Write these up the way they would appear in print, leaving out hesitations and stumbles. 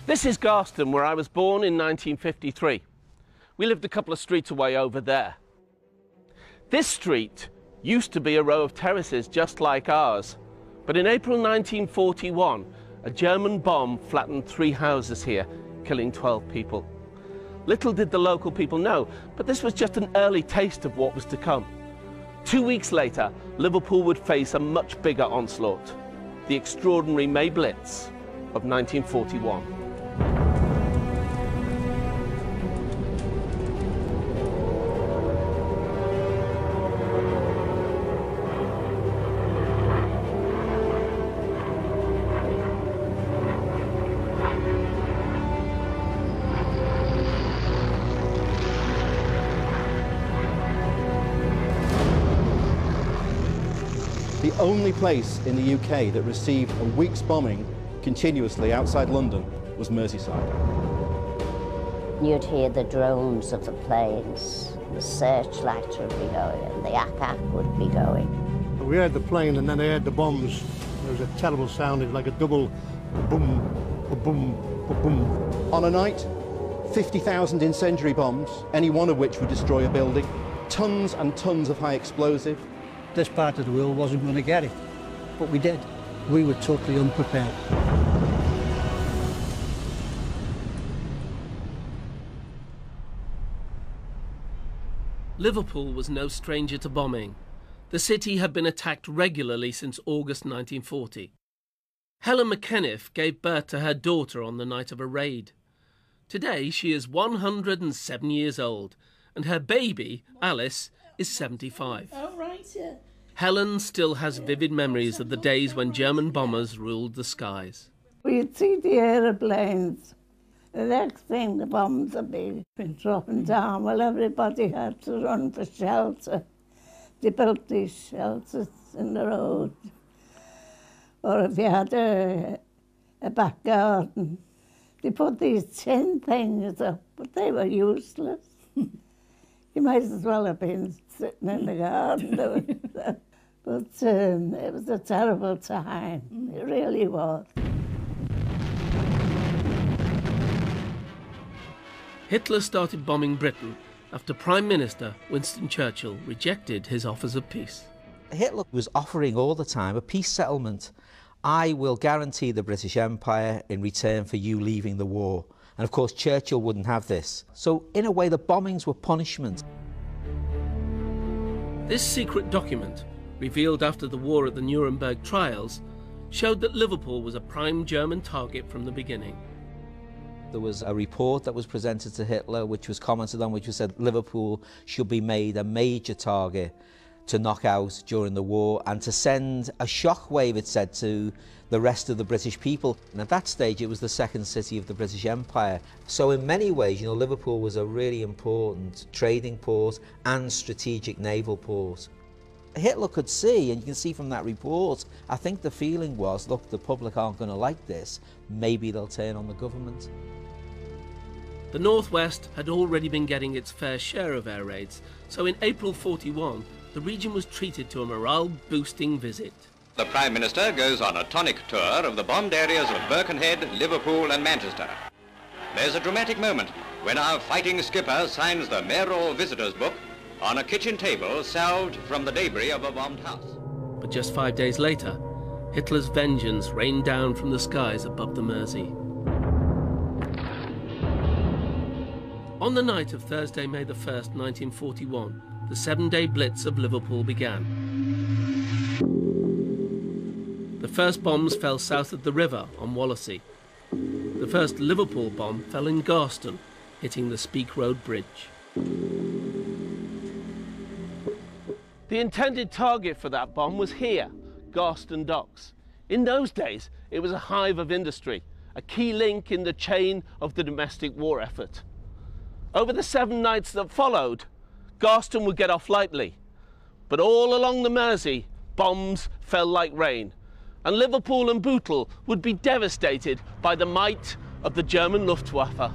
This is Garston, where I was born in 1953. We lived a couple of streets away over there. This street used to be a row of terraces just like ours, but in April 1941, a German bomb flattened 3 houses here, killing 12 people. Little did the local people know, but this was just an early taste of what was to come. 2 weeks later, Liverpool would face a much bigger onslaught, the extraordinary May Blitz of 1941. The only place in the UK that received a week's bombing continuously outside London was Merseyside. You'd hear the drones of the planes, the searchlights would be going, and the ack-ack would be going. We heard the plane and then I heard the bombs. There was a terrible sound, it was like a double boom, boom, boom. On a night, 50,000 incendiary bombs, any one of which would destroy a building, tons and tons of high explosive. This part of the world wasn't going to get it, but we did. We were totally unprepared. Liverpool was no stranger to bombing. The city had been attacked regularly since August 1940. Helen McKenniff gave birth to her daughter on the night of a raid. Today she is 107 years old, and her baby, Alice, is 75. Oh, right, yeah. Helen still has vivid memories of the days when German bombers ruled the skies. We'd see the aeroplanes. The next thing, the bombs would be dropping down. Well, everybody had to run for shelter. They built these shelters in the road. Or if you had a back garden, they put these tin things up, but they were useless. You might as well have been sitting in the garden doing that. But it was a terrible time. It really was. Hitler started bombing Britain after Prime Minister Winston Churchill rejected his offers of peace. Hitler was offering all the time a peace settlement. I will guarantee the British Empire in return for you leaving the war. And of course Churchill wouldn't have this. So in a way the bombings were punishment. This secret document, revealed after the war at the Nuremberg trials, showed that Liverpool was a prime German target from the beginning. There was a report that was presented to Hitler which was commented on, which was said Liverpool should be made a major target to knock out during the war and to send a shockwave, it said, to the rest of the British people. And at that stage it was the second city of the British Empire. So in many ways, you know, Liverpool was a really important trading port and strategic naval port. Hitler could see, and you can see from that report, I think the feeling was, look, the public aren't going to like this, maybe they'll turn on the government. The Northwest had already been getting its fair share of air raids, so in April 41, the region was treated to a morale-boosting visit. The Prime Minister goes on a tonic tour of the bombed areas of Birkenhead, Liverpool and Manchester. There's a dramatic moment when our fighting skipper signs the mayoral visitors book on a kitchen table salved from the debris of a bombed house. But just 5 days later, Hitler's vengeance rained down from the skies above the Mersey. On the night of Thursday, May the 1st, 1941, the 7-day Blitz of Liverpool began. The first bombs fell south of the river on Wallasey. The first Liverpool bomb fell in Garston, hitting the Speke Road Bridge. The intended target for that bomb was here, Garston Docks. In those days, it was a hive of industry, a key link in the chain of the domestic war effort. Over the 7 nights that followed, Garston would get off lightly. But all along the Mersey, bombs fell like rain, and Liverpool and Bootle would be devastated by the might of the German Luftwaffe.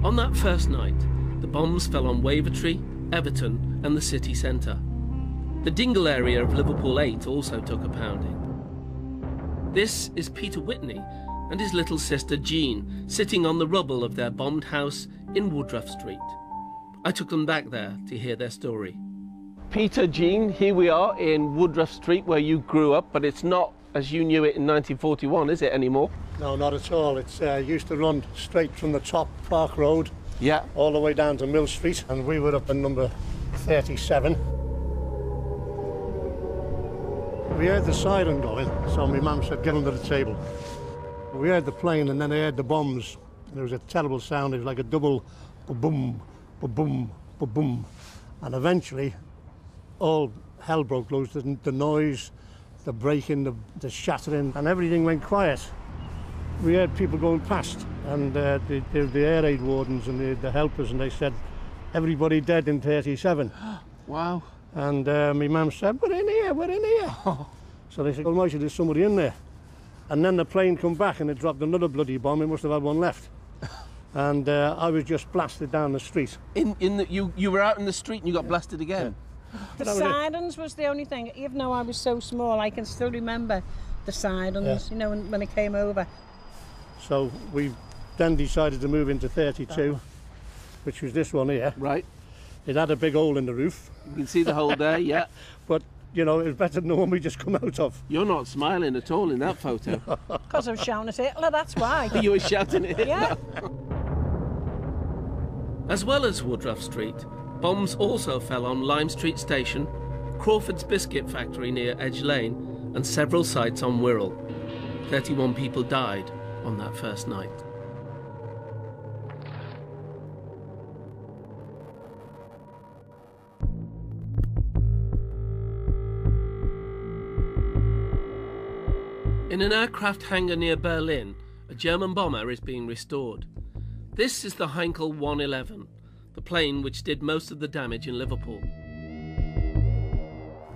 On that first night, the bombs fell on Wavertree, Everton and the city centre. The Dingle area of Liverpool 8 also took a pounding. This is Peter Whitney and his little sister Jean sitting on the rubble of their bombed house in Woodruff Street. I took them back there to hear their story. Peter, Jean, here we are in Woodruff Street where you grew up, but it's not as you knew it in 1941, is it anymore? No, not at all. It's used to run straight from the top Park Road, yeah, all the way down to Mill Street, and we were up in number 37. We heard the siren going, so my mum said, get under the table. We heard the plane, and then I heard the bombs. There was a terrible sound. It was like a double boom, boom, boom, and eventually all hell broke loose. The noise, the breaking, the shattering, and everything went quiet. We heard people going past, and the air raid wardens and the helpers, and they said, everybody dead in 37. Wow. And my mum said, we're in here, we're in here. So they said, well, why should there's somebody in there? And then the plane come back and it dropped another bloody bomb. It must have had one left. And I was just blasted down the street. You were out in the street and you got blasted again? Yeah. The sirens was the only thing. Even though I was so small, I can still remember the sirens, you know, when it came over. So we then decided to move into 32, which was this one here. Right. It had a big hole in the roof. You can see the hole there, yeah. But, you know, it was better than the one we just come out of. You're not smiling at all in that photo. Because I was shouting at Hitler, that's why. You were shouting at Hitler? Yeah. As well as Woodruff Street, bombs also fell on Lime Street Station, Crawford's Biscuit Factory near Edge Lane, and several sites on Wirral. 31 people died on that first night. In an aircraft hangar near Berlin, a German bomber is being restored. This is the Heinkel 111, the plane which did most of the damage in Liverpool.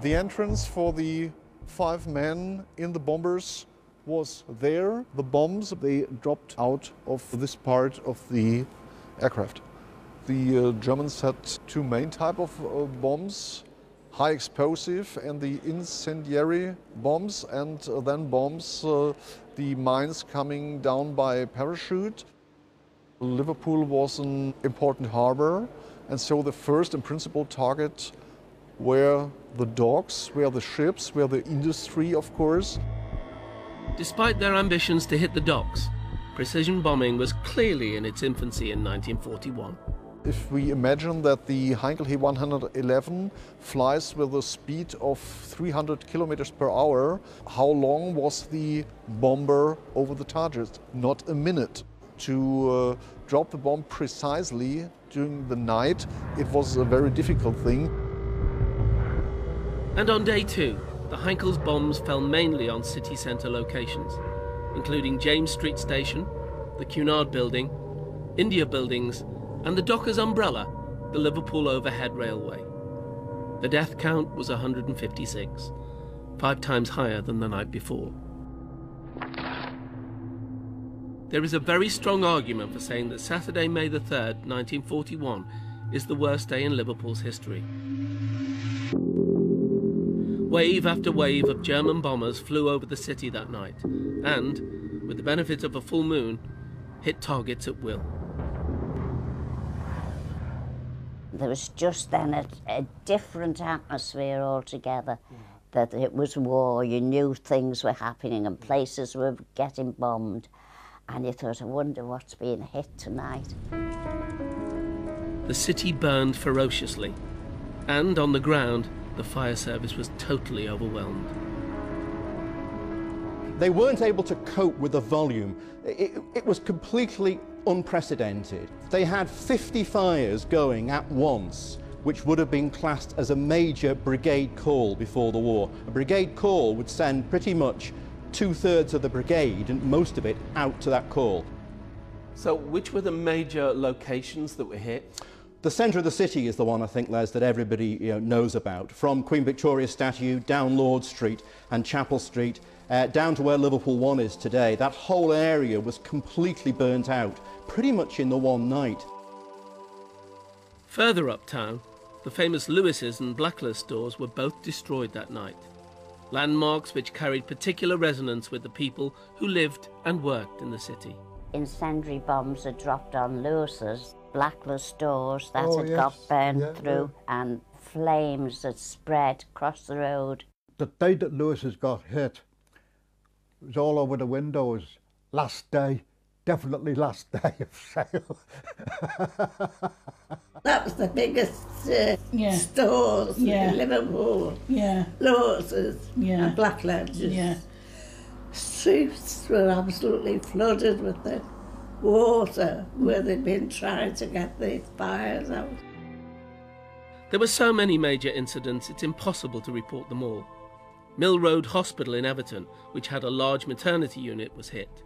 The entrance for the 5 men in the bombers was there. The bombs, they dropped out of this part of the aircraft. The Germans had 2 main types of bombs. High explosive and the incendiary bombs, and then bombs, the mines coming down by parachute. Liverpool was an important harbor, and so the first and principal target were the docks, were the ships, were the industry, of course. Despite their ambitions to hit the docks, precision bombing was clearly in its infancy in 1941. If we imagine that the Heinkel He-111 flies with a speed of 300 kilometers per hour, how long was the bomber over the target? Not a minute. To drop the bomb precisely during the night, it was a very difficult thing. And on day 2, the Heinkel's bombs fell mainly on city centre locations, including James Street Station, the Cunard Building, India Buildings, and the Dockers Umbrella, the Liverpool Overhead Railway. The death count was 156, 5 times higher than the night before. There is a very strong argument for saying that Saturday, May the 3rd, 1941, is the worst day in Liverpool's history. Wave after wave of German bombers flew over the city that night and, with the benefit of a full moon, hit targets at will. There was just then a different atmosphere altogether, that it was war. You knew things were happening and places were getting bombed, and you thought, I wonder what's being hit tonight. The city burned ferociously, and on the ground, the fire service was totally overwhelmed. They weren't able to cope with the volume. It was completely unprecedented. They had 50 fires going at once, which would have been classed as a major brigade call before the war. A brigade call would send pretty much 2/3 of the brigade, and most of it, out to that call. So which were the major locations that were hit? The centre of the city is the one, I think, Les, that everybody knows about. From Queen Victoria's statue, down Lord Street and Chapel Street, down to where Liverpool 1 is today. That whole area was completely burnt out, pretty much in the one night. Further uptown, the famous Lewis's and Blacklist stores were both destroyed that night. landmarks which carried particular resonance with the people who lived and worked in the city. Incendiary bombs had dropped on Lewis's, blacklist stores that had got burned through, and flames had spread across the road. The day that Lewis's got hit, it was all over the windows. Last day, definitely last day of sale. That was the biggest stores in Liverpool. Lewis's and Blackledge's. Streets were absolutely flooded with the water where they'd been trying to get the fires out. There were so many major incidents, it's impossible to report them all. Mill Road Hospital in Everton, which had a large maternity unit, was hit.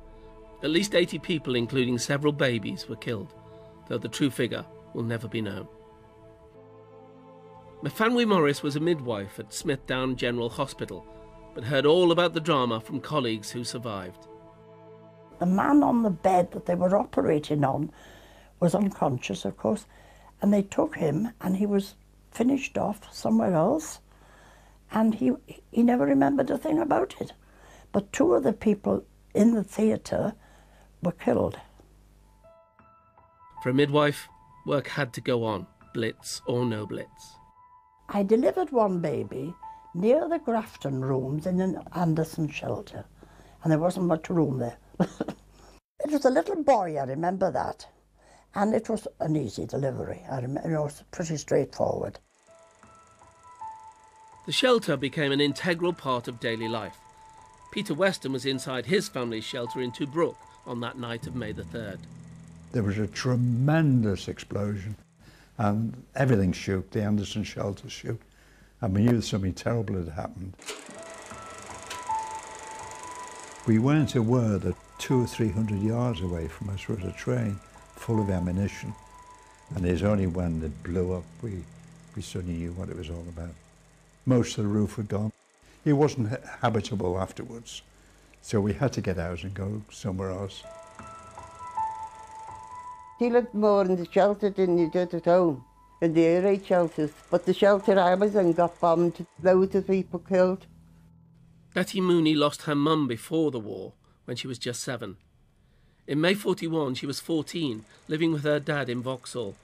At least 80 people, including several babies, were killed, though the true figure will never be known. Myfanwy Morris was a midwife at Smithdown General Hospital, but heard all about the drama from colleagues who survived. The man on the bed that they were operating on was unconscious, of course, and they took him and he was finished off somewhere else, and he never remembered a thing about it. But 2 of the people in the theatre were killed. For a midwife, work had to go on, blitz or no blitz. I delivered one baby near the Grafton rooms in an Anderson shelter, and there wasn't much room there. It was a little boy, I remember that, and it was an easy delivery. I remember, it was pretty straightforward. The shelter became an integral part of daily life. Peter Weston was inside his family's shelter in Tobruk on that night of May the 3rd. There was a tremendous explosion and everything shook, the Anderson shelter shook, and we knew something terrible had happened. We weren't aware that 200 or 300 yards away from us was a train full of ammunition, and it's only when it blew up we suddenly knew what it was all about. Most of the roof had gone. It wasn't habitable afterwards, so we had to get out and go somewhere else. You lived more in the shelter than you did at home, in the air raid shelters. But the shelter I was in got bombed, loads of people killed. Betty Mooney lost her mum before the war, when she was just 7. In May 41, she was 14, living with her dad in Vauxhall.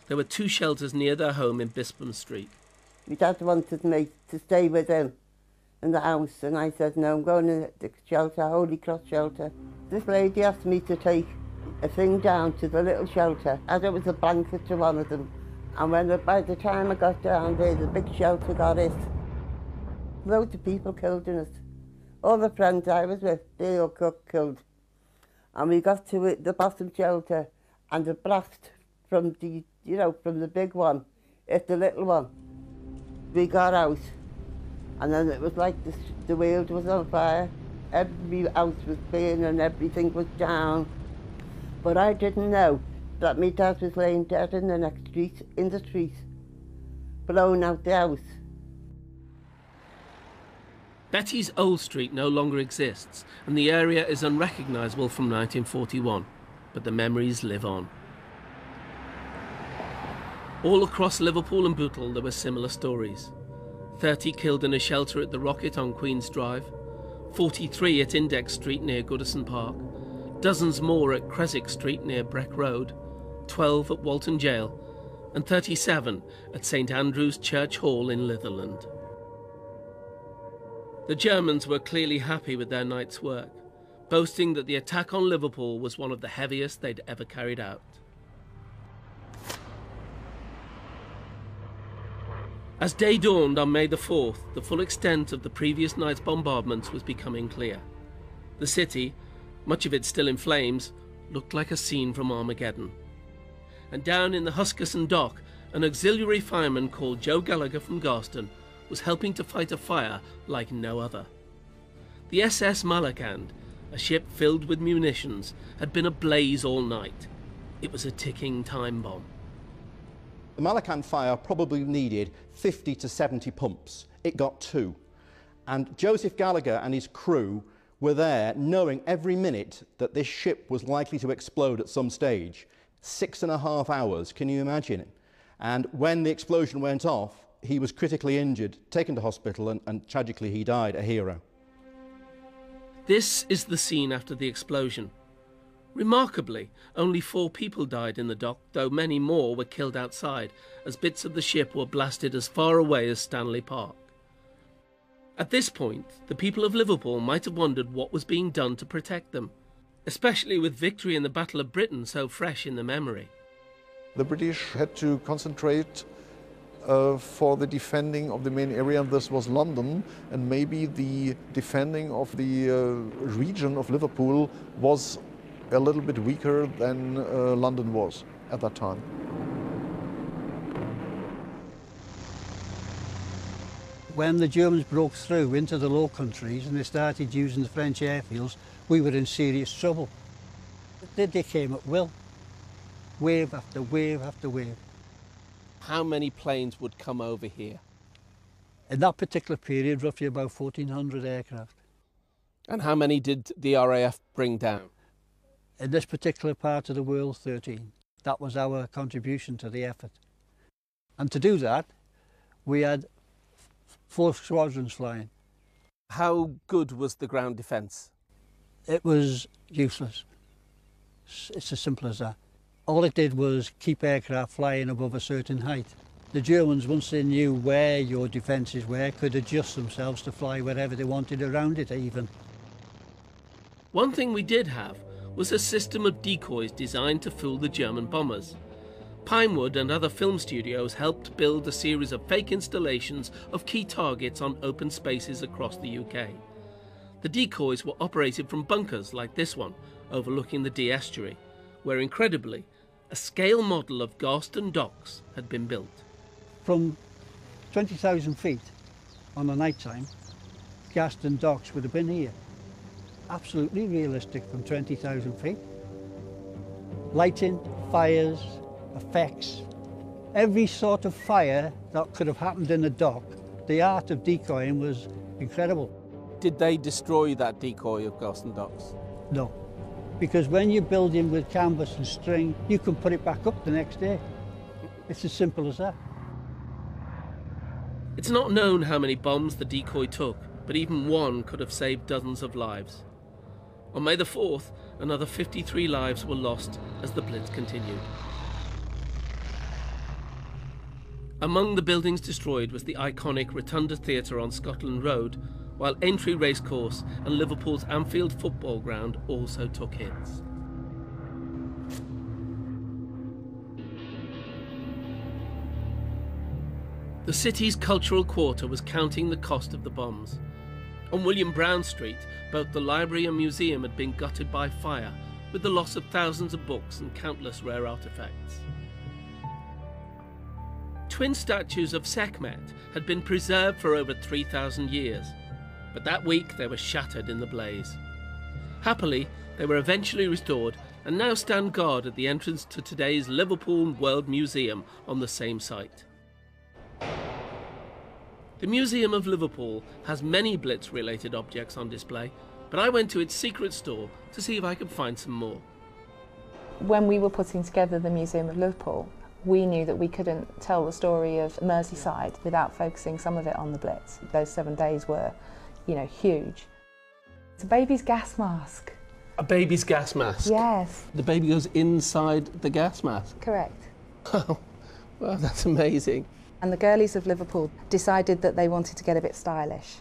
There were 2 shelters near their home in Bispam Street. My dad wanted me to stay with him in the house, and I said, no, I'm going to the shelter, Holy Cross shelter. This lady asked me to take a thing down to the little shelter, and it was a blanket to one of them. And by the time I got down there, the big shelter got hit. Loads of people killed in it. All the friends I was with, they all got killed. And we got to it, the bottom shelter, and the blast from the, from the big one hit the little one. We got out, and then it was like the world was on fire. Every house was burning and everything was down. But I didn't know that my dad was laying dead in the next street, in the street, blowing out the house. Betty's old street no longer exists, and the area is unrecognisable from 1941, but the memories live on. All across Liverpool and Bootle there were similar stories. 30 killed in a shelter at the Rocket on Queen's Drive, 43 at Index Street near Goodison Park, dozens more at Creswick Street near Breck Road, 12 at Walton Jail, and 37 at St Andrew's Church Hall in Litherland. The Germans were clearly happy with their night's work, boasting that the attack on Liverpool was one of the heaviest they'd ever carried out. As day dawned on May the 4th, the full extent of the previous night's bombardments was becoming clear. The city, much of it still in flames, looked like a scene from Armageddon. And down in the Huskisson dock, an auxiliary fireman called Joe Gallagher from Garston was helping to fight a fire like no other. The SS Malakand, a ship filled with munitions, had been ablaze all night. It was a ticking time bomb. The Malakand fire probably needed 50 to 70 pumps. It got 2. And Joseph Gallagher and his crew were there knowing every minute that this ship was likely to explode at some stage. 6.5 hours, can you imagine it? And when the explosion went off, He was critically injured, taken to hospital, and tragically he died, a hero. This is the scene after the explosion. Remarkably, only 4 people died in the dock, though many more were killed outside, as bits of the ship were blasted as far away as Stanley Park. At this point, the people of Liverpool might have wondered what was being done to protect them, especially with victory in the Battle of Britain so fresh in the memory. The British had to concentrate for the defending of the main area, and this was London, and maybe the defending of the region of Liverpool was a little bit weaker than London was at that time. When the Germans broke through into the Low Countries and they started using the French airfields, we were in serious trouble. They came at will, wave after wave after wave. How many planes would come over here? In that particular period, roughly about 1,400 aircraft. And how many did the RAF bring down? In this particular part of the world, 13. That was our contribution to the effort. And to do that, we had 4 squadrons flying. How good was the ground defence? It was useless. It's as simple as that. All it did was keep aircraft flying above a certain height. The Germans, once they knew where your defences were, could adjust themselves to fly wherever they wanted around it even. One thing we did have was a system of decoys designed to fool the German bombers. Pinewood and other film studios helped build a series of fake installations of key targets on open spaces across the UK. The decoys were operated from bunkers like this one, overlooking the Dee estuary, where incredibly, a scale model of Garston Docks had been built. From 20,000 feet on the night time, Garston Docks would have been here. Absolutely realistic from 20,000 feet. Lighting, fires, effects, every sort of fire that could have happened in a dock, the art of decoying was incredible. Did they destroy that decoy of Garston Docks? No, because when you're building with canvas and string, you can put it back up the next day. It's as simple as that. It's not known how many bombs the decoy took, but even one could have saved dozens of lives. On May the 4th, another 53 lives were lost as the Blitz continued. Among the buildings destroyed was the iconic Rotunda Theatre on Scotland Road, while Aintree Racecourse and Liverpool's Anfield football ground also took hits. The city's cultural quarter was counting the cost of the bombs. On William Brown Street, both the library and museum had been gutted by fire, with the loss of thousands of books and countless rare artefacts. Twin statues of Sekhmet had been preserved for over 3,000 years, but that week they were shattered in the blaze. Happily, they were eventually restored and now stand guard at the entrance to today's Liverpool World Museum on the same site. The Museum of Liverpool has many Blitz-related objects on display, but I went to its secret store to see if I could find some more. When we were putting together the Museum of Liverpool, we knew that we couldn't tell the story of Merseyside without focusing some of it on the Blitz. Those 7 days were, huge. It's a baby's gas mask. A baby's gas mask? Yes. The baby goes inside the gas mask? Correct. Oh, well, that's amazing. And the girlies of Liverpool decided that they wanted to get a bit stylish.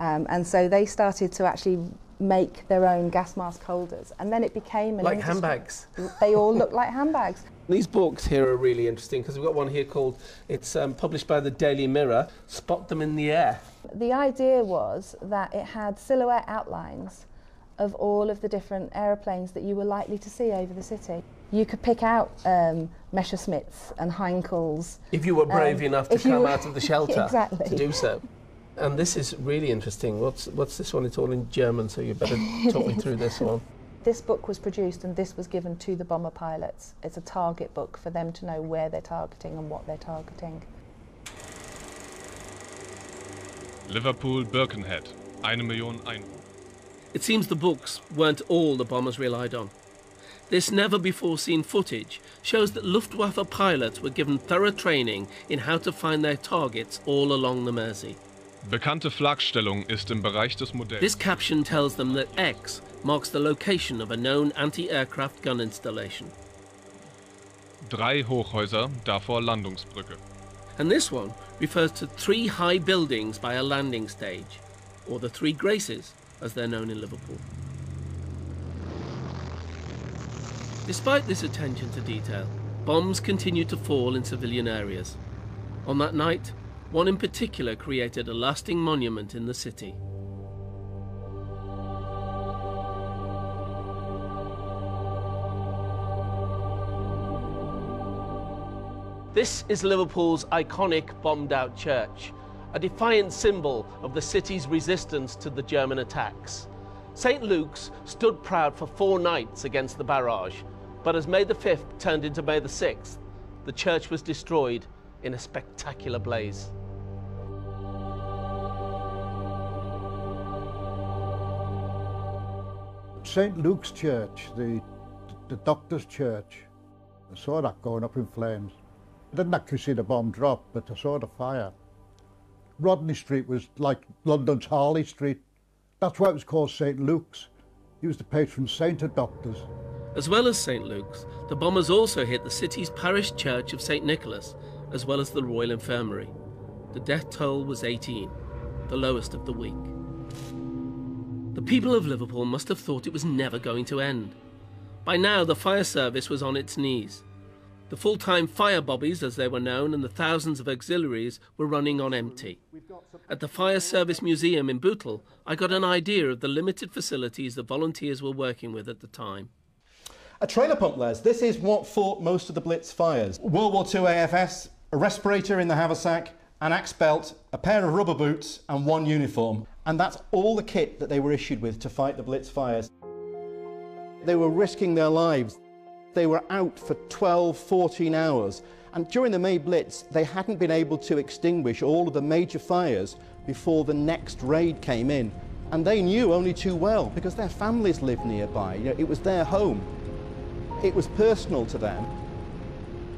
And so they started to actually make their own gas mask holders. And then it became an industry. Handbags? They all look like handbags. These books here are really interesting because we've got one here called, it's published by the Daily Mirror, Spot Them in the Air. The idea was that it had silhouette outlines of all of the different aeroplanes that you were likely to see over the city. You could pick out Messerschmitts and Heinkels. If you were brave enough to come out of the shelter exactly. to do so. And this is really interesting. What's this one? It's all in German, so you better talk me through this one. This book was produced and this was given to the bomber pilots. It's a target book for them to know where they're targeting and what they're targeting. Liverpool, Birkenhead, 1 Million Einwohner. It seems the books weren't all the bombers relied on. This never-before-seen footage shows that Luftwaffe pilots were given thorough training in how to find their targets all along the Mersey. Bekannte Flakstellung ist im Bereich des Modells. This caption tells them that X marks the location of a known anti-aircraft gun installation. 3 Hochhäuser, davor Landungsbrücke. And this one refers to 3 high buildings by a landing stage, or the 3 Graces, as they're known in Liverpool. Despite this attention to detail, bombs continued to fall in civilian areas. On that night, one in particular created a lasting monument in the city. This is Liverpool's iconic bombed-out church, a defiant symbol of the city's resistance to the German attacks. St. Luke's stood proud for 4 nights against the barrage, but as May the 5th turned into May the 6th, the church was destroyed in a spectacular blaze. St. Luke's Church, the doctor's church, I saw that going up in flames. I didn't actually see the bomb drop, but I saw the fire. Rodney Street was like London's Harley Street. That's why it was called St. Luke's. He was the patron saint of doctors. As well as St. Luke's, the bombers also hit the city's parish church of St. Nicholas, as well as the Royal Infirmary. The death toll was 18, the lowest of the week. The people of Liverpool must have thought it was never going to end. By now, the fire service was on its knees. The full-time fire bobbies, as they were known, and the thousands of auxiliaries were running on empty. At the Fire Service Museum in Bootle, I got an idea of the limited facilities the volunteers were working with at the time. A trailer pump, Les. This is what fought most of the Blitz fires. World War II AFS, a respirator in the haversack, an axe belt, a pair of rubber boots and 1 uniform. And that's all the kit that they were issued with to fight the Blitz fires. They were risking their lives. They were out for 12, 14 hours. And during the May Blitz, they hadn't been able to extinguish all of the major fires before the next raid came in. And they knew only too well, because their families lived nearby. You know, it was their home. It was personal to them.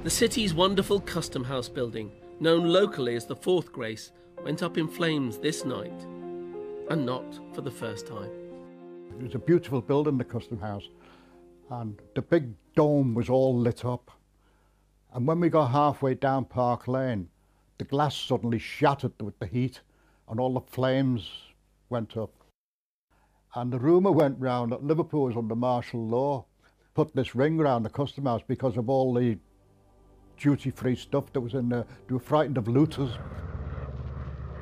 The city's wonderful custom house building, known locally as the 4th Grace, went up in flames this night. And not for the first time. It was a beautiful building, the custom house. And the big dome was all lit up. And when we got halfway down Park Lane, the glass suddenly shattered with the heat and all the flames went up. And the rumour went round that Liverpool was under martial law, put this ring around the custom house because of all the duty-free stuff that was in there. They were frightened of looters.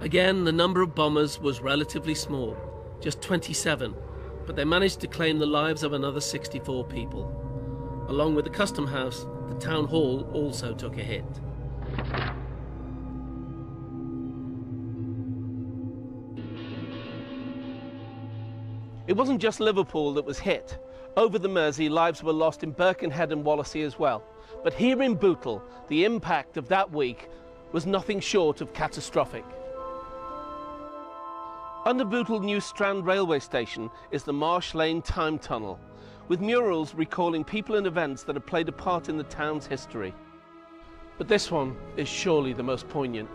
Again, the number of bombers was relatively small, just 27, but they managed to claim the lives of another 64 people. Along with the custom house, the town hall also took a hit. It wasn't just Liverpool that was hit. Over the Mersey, lives were lost in Birkenhead and Wallasey as well. But here in Bootle, the impact of that week was nothing short of catastrophic. Under Bootle New Strand railway station is the Marsh Lane Time Tunnel, with murals recalling people and events that have played a part in the town's history. But this one is surely the most poignant.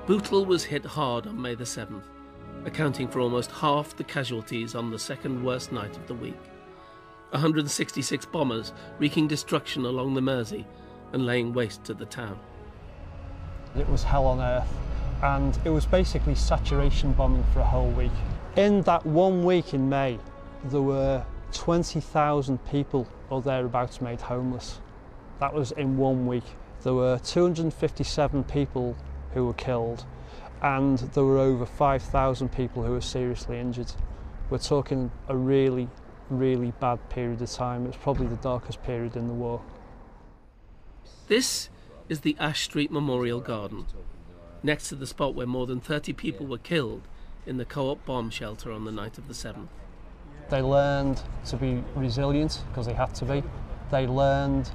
Bootle was hit hard on May the 7th, accounting for almost half the casualties on the second worst night of the week. 166 bombers wreaking destruction along the Mersey and laying waste to the town. It was hell on earth, and it was basically saturation bombing for a whole week. In that 1 week in May, there were 20,000 people or thereabouts made homeless. That was in 1 week. There were 257 people who were killed, and there were over 5,000 people who were seriously injured. We're talking a really, really bad period of time. It's probably the darkest period in the war. This is the Ash Street Memorial Garden, next to the spot where more than 30 people were killed in the Co-op bomb shelter on the night of the 7th. They learned to be resilient, because they had to be. They learned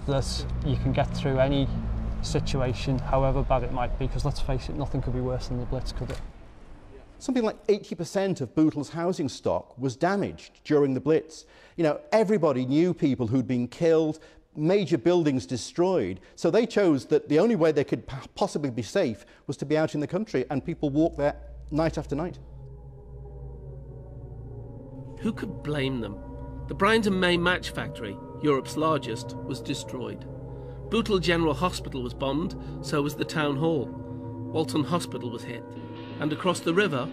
that you can get through any situation, however bad it might be, because let's face it, nothing could be worse than the Blitz, could it? Something like 80% of Bootl's housing stock was damaged during the Blitz. You know, everybody knew people who'd been killed, major buildings destroyed, so they chose that the only way they could possibly be safe was to be out in the country, and people walked there night after night. Who could blame them? The Bryant and May match factory, Europe's largest, was destroyed. Bootle General Hospital was bombed, so was the town hall. Walton Hospital was hit. And across the river,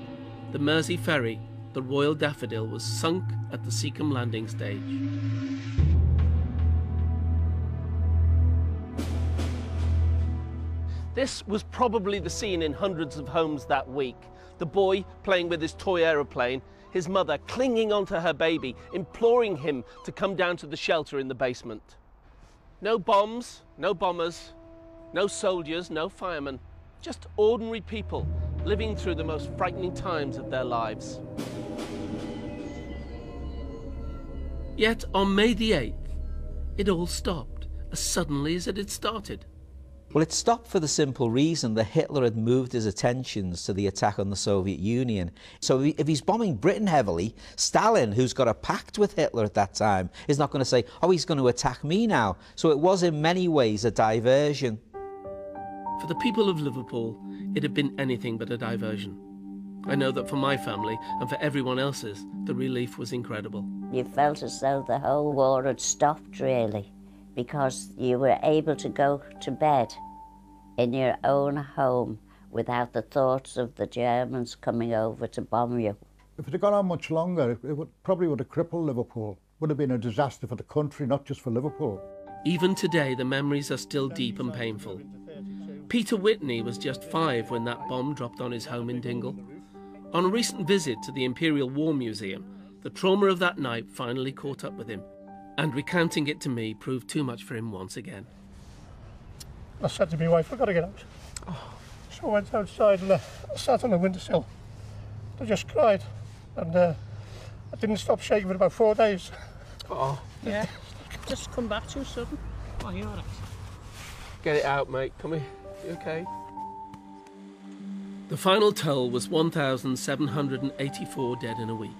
the Mersey ferry, the Royal Daffodil, was sunk at the Seacombe landing stage. This was probably the scene in hundreds of homes that week. The boy playing with his toy aeroplane, his mother clinging onto her baby, imploring him to come down to the shelter in the basement. No bombs, no bombers, no soldiers, no firemen, just ordinary people living through the most frightening times of their lives. Yet on May the 8th, it all stopped as suddenly as it had started. Well, it stopped for the simple reason that Hitler had moved his attentions to the attack on the Soviet Union. So if he's bombing Britain heavily, Stalin, who's got a pact with Hitler at that time, is not going to say, oh, he's going to attack me now. So it was in many ways a diversion. For the people of Liverpool, it had been anything but a diversion. I know that for my family and for everyone else's, the relief was incredible. You felt as though the whole war had stopped, really, because you were able to go to bed in your own home without the thoughts of the Germans coming over to bomb you. If it had gone on much longer, it probably would have crippled Liverpool. It would have been a disaster for the country, not just for Liverpool. Even today, the memories are still deep and painful. Peter Whitney was just 5 when that bomb dropped on his home in Dingle. On a recent visit to the Imperial War Museum, the trauma of that night finally caught up with him, and recounting it to me proved too much for him once again. I said to my wife, I've got to get out. So I went outside and I sat on the windowsill. I just cried, and I didn't stop shaking for about 4 days. Oh. Yeah, just come back too sudden. Oh, you're all right. Get it out, mate. Come here. You okay? The final toll was 1,784 dead in a week.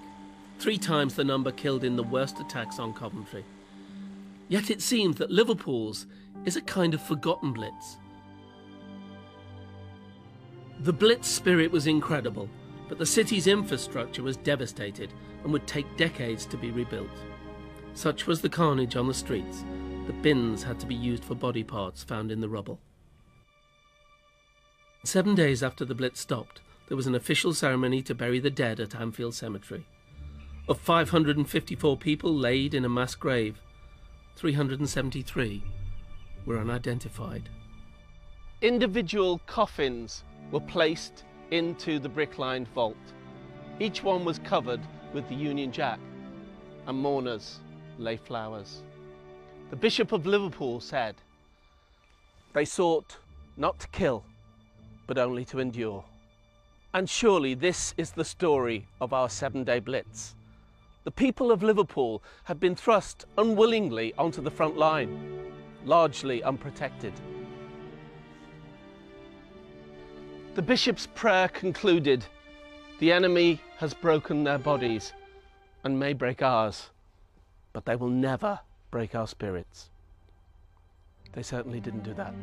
3 times the number killed in the worst attacks on Coventry. Yet it seems that Liverpool's is a kind of forgotten Blitz. The Blitz spirit was incredible, but the city's infrastructure was devastated and would take decades to be rebuilt. Such was the carnage on the streets that bins had to be used for body parts found in the rubble. 7 days after the Blitz stopped, there was an official ceremony to bury the dead at Anfield Cemetery. Of 554 people laid in a mass grave, 373 were unidentified. Individual coffins were placed into the brick-lined vault. Each one was covered with the Union Jack, and mourners lay flowers. The Bishop of Liverpool said, "They sought not to kill, but only to endure." And surely this is the story of our 7-day Blitz. The people of Liverpool have been thrust unwillingly onto the front line, largely unprotected. The bishop's prayer concluded, "The enemy has broken their bodies and may break ours, but they will never break our spirits." They certainly didn't do that.